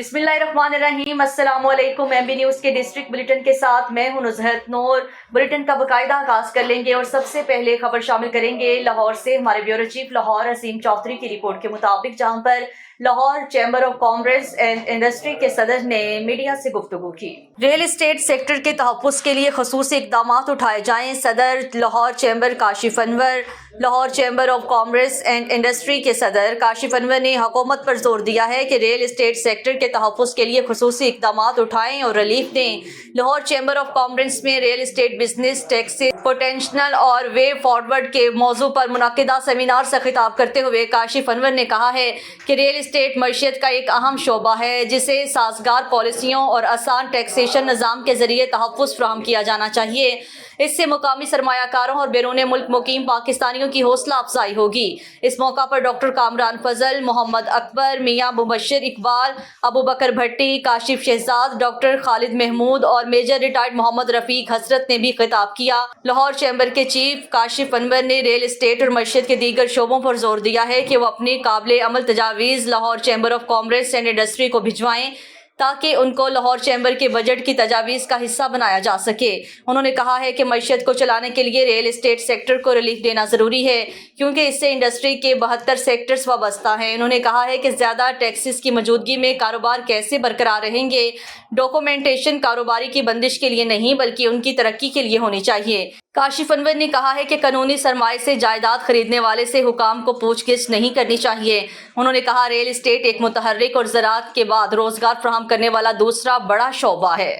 बिस्मिल्लाहिर्रहमानिर्रहीम। अस्सलाम वालेकुम। एमबी न्यूज़ के डिस्ट्रिक्ट बुलेटिन के साथ मैं हूं नुज़हत नूर। बुलेटिन का बाकायदा आगाज़ कर लेंगे और सबसे पहले खबर शामिल करेंगे लाहौर से। हमारे ब्यूरो चीफ लाहौर असीम चौधरी की रिपोर्ट के मुताबिक, जहां पर Lahore chamber of commerce and industry के सदर ने मीडिया से गुफ्तगू की। रियल एस्टेट सेक्टर के तहफ़्फ़ुज़ के लिए ख़ुसूसी इक़दाम उठाए जाएँ। सदर Lahore chamber Kashif Anwar. Lahore chamber of commerce and industry के सदर काशिफ अनवर ने हुकूमत पर जोर दिया है कि रियल एस्टेट सेक्टर के तहफ़्फ़ुज़ के लिए ख़ुसूसी इक़दाम उठाएँ और रिलीफ दें। लाहौर चैम्बर ऑफ कॉमर्स में real estate business taxes potential और वे फॉरवर्ड के मौजू पर मुनक़िदा सेमिनार से खिताब करते हुए काशिफ अनवर ने कहा है कि रियल एस्टेट मईशत का एक अहम शोबा है, जिसे साजगार पॉलिसियों और आसान टैक्सेशन निज़ाम के ज़रिए तहफ़्फ़ुज़ फ़राहम किया जाना चाहिए। इससे मुकामी सरमायाकारों और बैरून मुल्क मुकीम पाकिस्तानियों की हौसला अफजाई होगी। इस मौका पर डॉक्टर कामरान फजल, मोहम्मद अकबर, मियाँ मुबशर इकबाल, अबू बकर भट्टी, काशिफ शहजाद, डॉक्टर खालिद महमूद और मेजर रिटायर्ड मोहम्मद रफीक हसरत ने भी खिताब किया। लाहौर चैम्बर के चीफ काशिफ अनवर ने रियल एस्टेट और मईशत के दीगर शोबों पर जोर दिया है कि वो अपनी काबिल अमल तजावीज़ Lahore chamber of commerce and industry को भिजवाएं ताकि उनको लाहौर चैम्बर के बजट की तजावीज़ का हिस्सा बनाया जा सके। उन्होंने कहा है कि मईशत को चलाने के लिए रियल एस्टेट सेक्टर को रिलीफ देना ज़रूरी है, क्योंकि इससे इंडस्ट्री के 72 सेक्टर्स वाबस्ता हैं। उन्होंने कहा है कि ज़्यादा टैक्सेस की मौजूदगी में कारोबार कैसे बरकरार रहेंगे। डॉक्यूमेंटेशन कारोबारी की बंदिश के लिए नहीं, बल्कि उनकी तरक्की के लिए होनी चाहिए। काशिफ अनवर ने कहा है कि कानूनी सरमाए से जायदाद खरीदने वाले से हुकाम को पूछगिछ नहीं करनी चाहिए। उन्होंने कहा, रियल एस्टेट एक मुतहर्रिक और ज़राअत के बाद रोजगार फराहम करने वाला दूसरा बड़ा शोबा है।